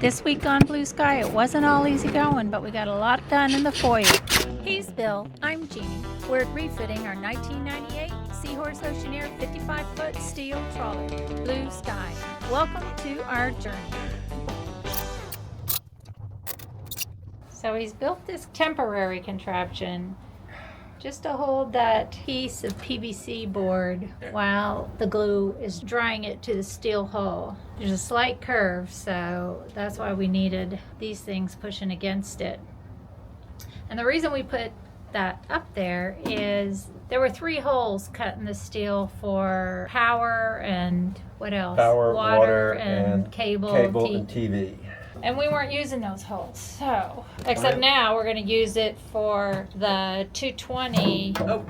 This week on Blue Sky, it wasn't all easy going, but we got a lot done in the foyer. He's Bill. I'm Jeannie. We're refitting our 1998 Seahorse Oceaneer 55-foot steel trawler, Blue Sky. Welcome to our journey. So he's built this temporary contraption just to hold that piece of PVC board while the glue is drying it to the steel hull. There's a slight curve, so that's why we needed these things pushing against it. And the reason we put that up there is there were 3 holes cut in the steel for power and what else? Power, water, and cable and TV. And we weren't using those holes, so except now we're going to use it for the 220 Oh,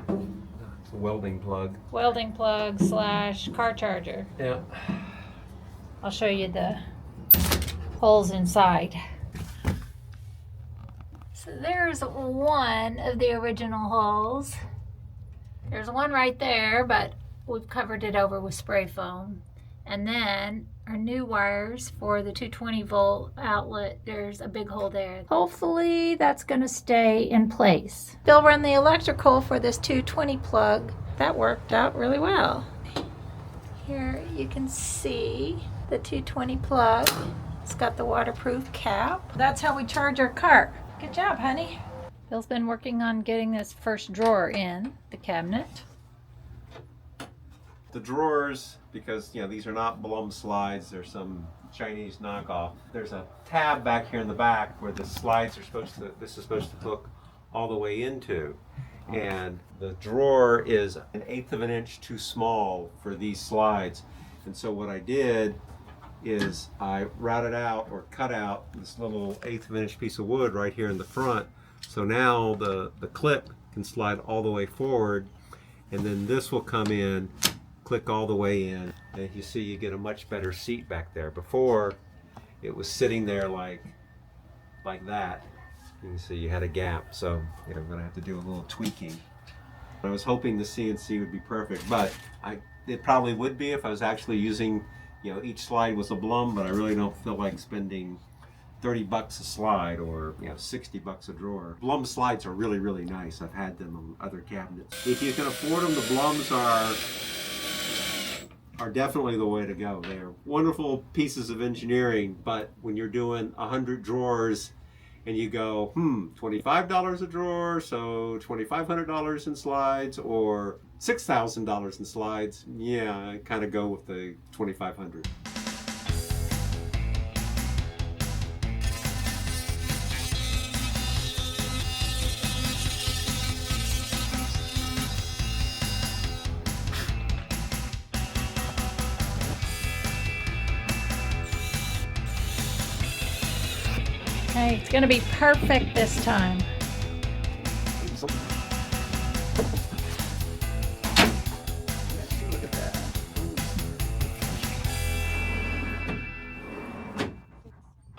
it's a welding plug. welding plug / car charger. Yeah. I'll show you the holes inside. So there's one of the original holes. There's one right there, but we've covered it over with spray foam. And then our new wires for the 220 volt outlet, there's a big hole there. Hopefully that's going to stay in place. Bill ran the electrical for this 220 plug. That worked out really well. Here you can see the 220 plug. It's got the waterproof cap. That's how we charge our car. Good job, honey. Bill's been working on getting this first drawer in the cabinet. The drawers, because these are not Blum slides, they're some Chinese knockoff. There's a tab back here in the back where the slides are this is supposed to hook all the way into. And the drawer is 1/8 of an inch too small for these slides. And so what I did is I routed out or cut out this little 1/8 of an inch piece of wood right here in the front. So now the clip can slide all the way forward, and then this will come in, click all the way in, and you see you get a much better seat back there. Before it was sitting there like that. You can see you had a gap, so I'm gonna have to do a little tweaking. I was hoping the CNC would be perfect, but it probably would be if I was actually using, each slide was a Blum, but I really don't feel like spending $30 a slide or $60 a drawer. Blum slides are really, really nice. I've had them on other cabinets. If you can afford them, the Blums are definitely the way to go. They're wonderful pieces of engineering, but when you're doing 100 drawers and you go, $25 a drawer, so $2,500 in slides, or $6,000 in slides, I kind of go with the $2,500. Hey, it's going to be perfect this time. Look at that.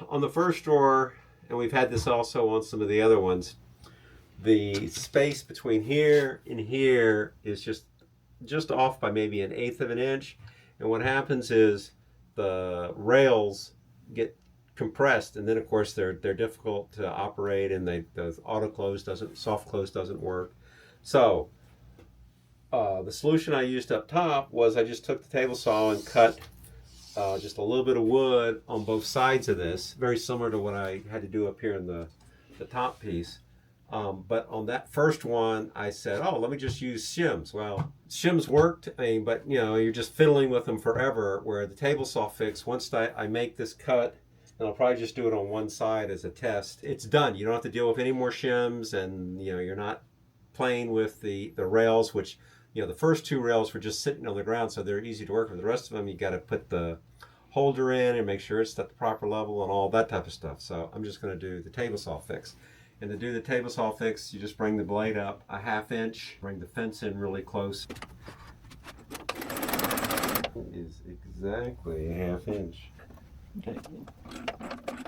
On the first drawer, and we've had this also on some of the other ones, the space between here and here is just off by maybe 1/8 of an inch. And what happens is the rails get compressed, and then of course they're difficult to operate, and the soft close doesn't work. So the solution I used up top was I just took the table saw and cut just a little bit of wood on both sides of this, very similar to what I had to do up here in the top piece. But on that first one, I said, let me just use shims. Well, shims worked, but you're just fiddling with them forever, where the table saw fix, once I make this cut, and I'll probably just do it on one side as a test, it's done. You don't have to deal with any more shims, and you're not playing with the rails, which the first 2 rails were just sitting on the ground, so they're easy to work with. The rest of them, you got to put the holder in and make sure it's at the proper level and all that type of stuff. So I'm just going to do the table saw fix. And to do the table saw fix, you just bring the blade up a 1/2 inch, bring the fence in really close. It is exactly a 1/2 inch. Okay.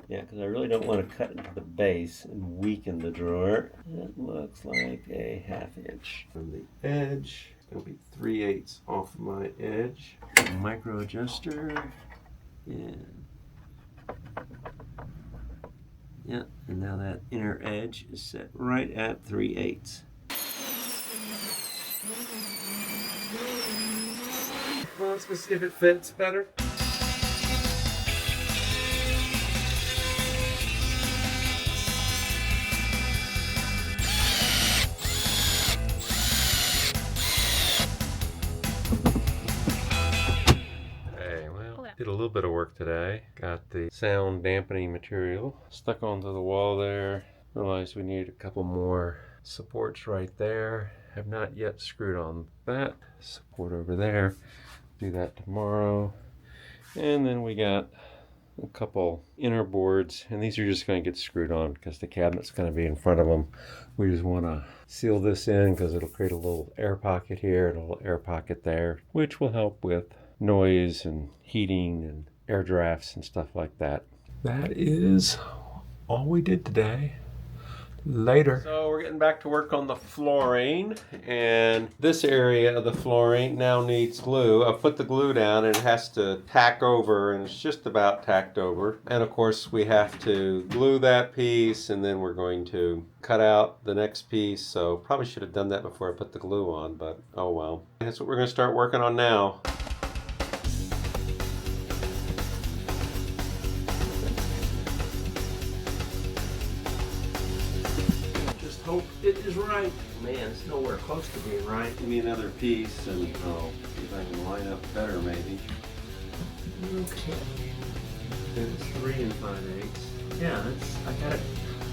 Yeah, because I really don't want to cut into the base and weaken the drawer. It looks like a 1/2 inch from the edge. It's going to be 3/8 off my edge. Micro adjuster. And Yeah, and now that inner edge is set right at 3/8. Well, let's go see if it fits better. Did a little bit of work today. Got the sound dampening material stuck onto the wall there. Realized we need a couple more supports right there. Have not yet screwed on that support over there. Do that tomorrow. And then we got a couple inner boards, and these are just going to get screwed on because the cabinet's going to be in front of them. We just want to seal this in because it'll create a little air pocket here and a little air pocket there, which will help with noise and heating and air drafts and stuff like that. That is all we did today. Later. So we're getting back to work on the flooring, and this area of the flooring now needs glue. I've put the glue down and it has to tack over, and it's just about tacked over. And of course we have to glue that piece, and then we're going to cut out the next piece. So probably should have done that before I put the glue on, but oh well. That's what we're going to start working on now. Hope it is right. Man, it's nowhere close to being right. Give me another piece and I'll see if I can line up better maybe. Okay. It's 3 5/8. Yeah, I got it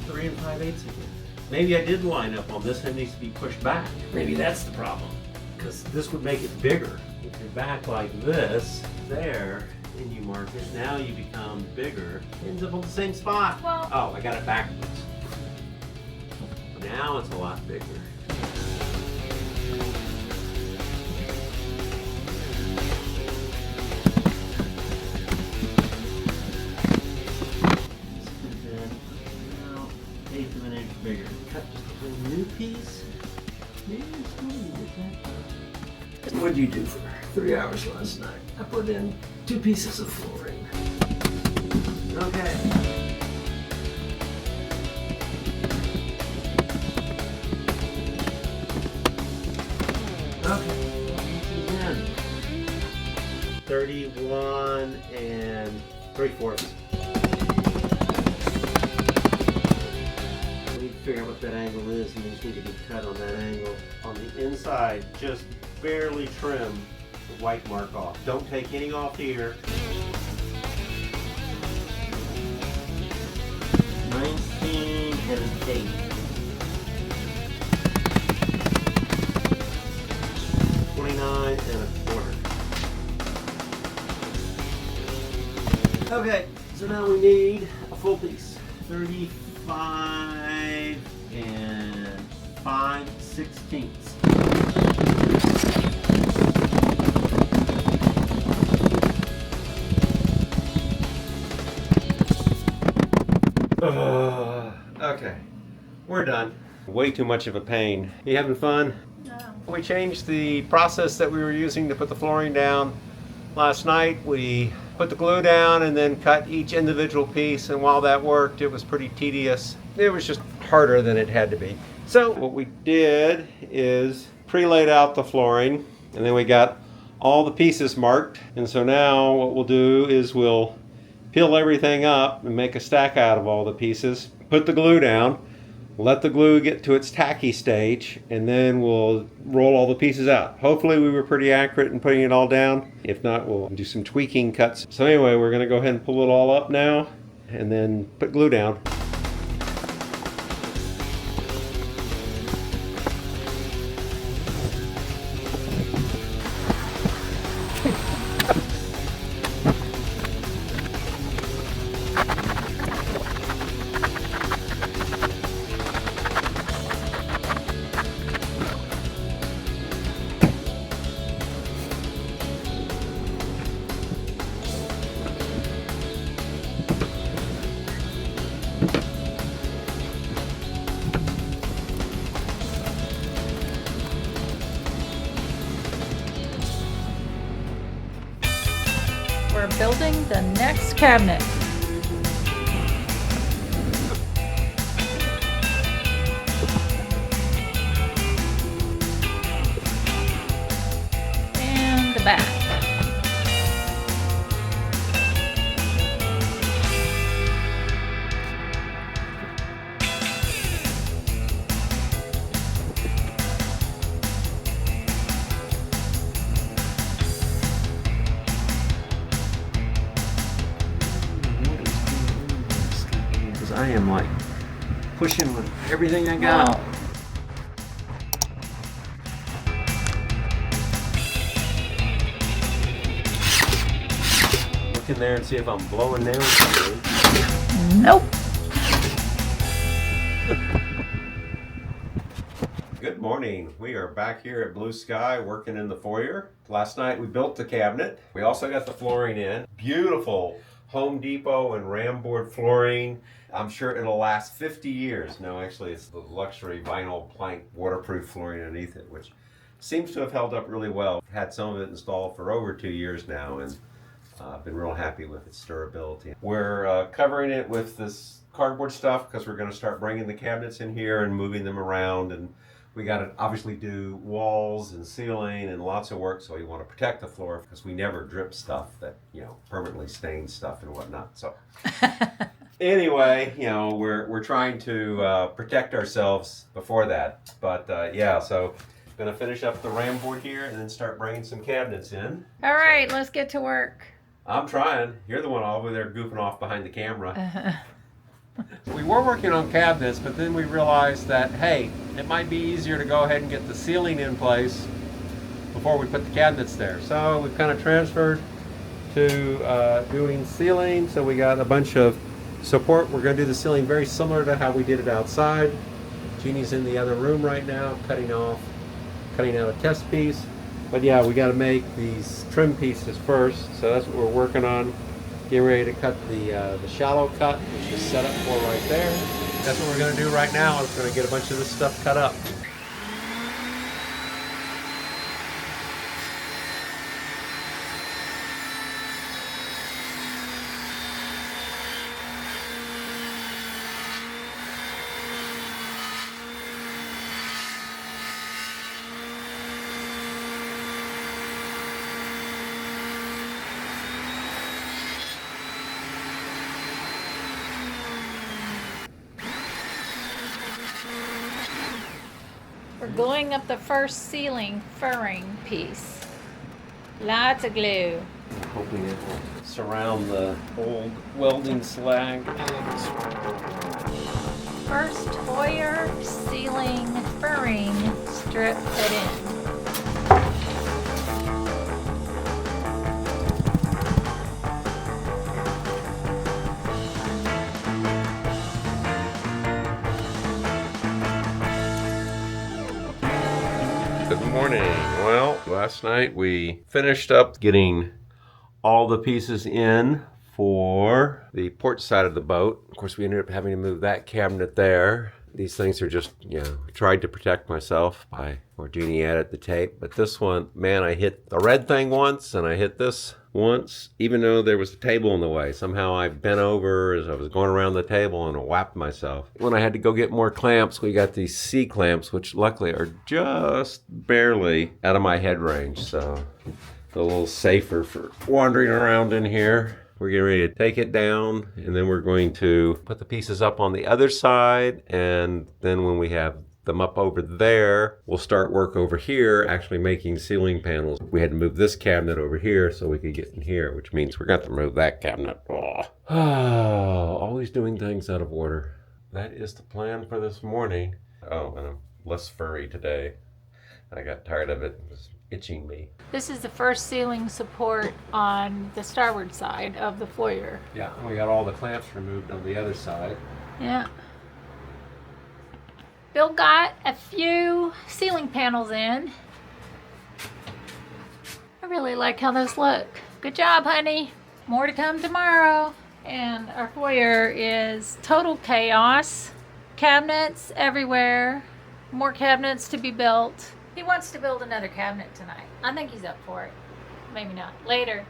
3 5/8 again. Maybe I did line up on this and it needs to be pushed back. Maybe that's the problem. Because this would make it bigger. If you're back like this, there, and you mark it, now you become bigger. It ends up on the same spot. Well, oh, I got it backwards. Now it's a lot bigger. Now, 1/8 of an inch bigger. Cut just a new piece. Maybe it's going to get that. What'd you do for 3 hours last night? I put in 2 pieces of flooring. Okay. Okay, 31 3/4. We need to figure out what that angle is, and you just need to be cut on that angle. On the inside, just barely trim the white mark off. Don't take any off here. 19 1/8. 29 1/4. Okay, so now we need a full piece. 35 5/16. Okay, we're done. Way too much of a pain. You having fun? We changed the process that we were using to put the flooring down last night. We put the glue down and then cut each individual piece, and while that worked, it was pretty tedious. It was just harder than it had to be. So what we did is pre-laid out the flooring, and then we got all the pieces marked. And so now what we'll do is we'll peel everything up and make a stack out of all the pieces, put the glue down, let the glue get to its tacky stage, and then we'll roll all the pieces out. Hopefully we were pretty accurate in putting it all down. If not, we'll do some tweaking cuts. So anyway, we're gonna go ahead and pull it all up now and then put glue down. we're building the next cabinet. I am like pushing with everything I got. Wow. Look in there and see if I'm blowing down something. Nope. Good morning. We are back here at Blue Sky working in the foyer. Last night we built the cabinet. We also got the flooring in. Beautiful Home Depot and Ram board flooring. I'm sure it'll last 50 years. No, actually it's the luxury vinyl plank waterproof flooring underneath it, which seems to have held up really well. Had some of it installed for over 2 years now, and I've been real happy with its durability. We're covering it with this cardboard stuff because we're going to start bringing the cabinets in here and moving them around, and we got to obviously do walls and ceiling and lots of work, so we want to protect the floor because we never drip stuff that, permanently stains stuff and whatnot. So anyway, we're trying to protect ourselves before that. But so going to finish up the Ram board here and then start bringing some cabinets in. All right, let's get to work. I'm trying. You're the one over there goofing off behind the camera. We were working on cabinets, but then we realized that, hey, it might be easier to go ahead and get the ceiling in place before we put the cabinets there. So we've kind of transferred to doing ceiling. So we got a bunch of support. We're going to do the ceiling very similar to how we did it outside. Jeannie's in the other room right now, cutting out a test piece. But yeah, we got to make these trim pieces first. So that's what we're working on. Getting ready to cut the shallow cut, which is set up for right there. That's what we're going to do right now. Is going to get a bunch of this stuff cut up. We're gluing up the first ceiling furring piece. Lots of glue. Hoping it will surround the old welding slag. First Foyer ceiling furring strip put in. Good morning. Well, last night we finished up getting all the pieces in for the port side of the boat. Of course, we ended up having to move that cabinet there. These things are just, tried to protect myself by where Jeannie added the tape. But this one, man, I hit the red thing once and I hit this once, even though there was a table in the way. Somehow I bent over as I was going around the table and whapped myself. When I had to go get more clamps, we got these C clamps, which luckily are just barely out of my head range. So a little safer for wandering around in here. We're getting ready to take it down, and then we're going to put the pieces up on the other side, and then when we have them up over there, we'll start work over here, actually making ceiling panels. We had to move this cabinet over here so we could get in here, which means we're going to have to move that cabinet. Oh, always doing things out of order. That is the plan for this morning. Oh, and I'm less furry today. I got tired of it. It was itching me. This is the first ceiling support on the starboard side of the foyer. Yeah, we got all the clamps removed on the other side. Yeah. Bill got a few ceiling panels in. I really like how those look. Good job, honey. More to come tomorrow. And our foyer is total chaos. Cabinets everywhere. More cabinets to be built. He wants to build another cabinet tonight. I think he's up for it. Maybe not. Later.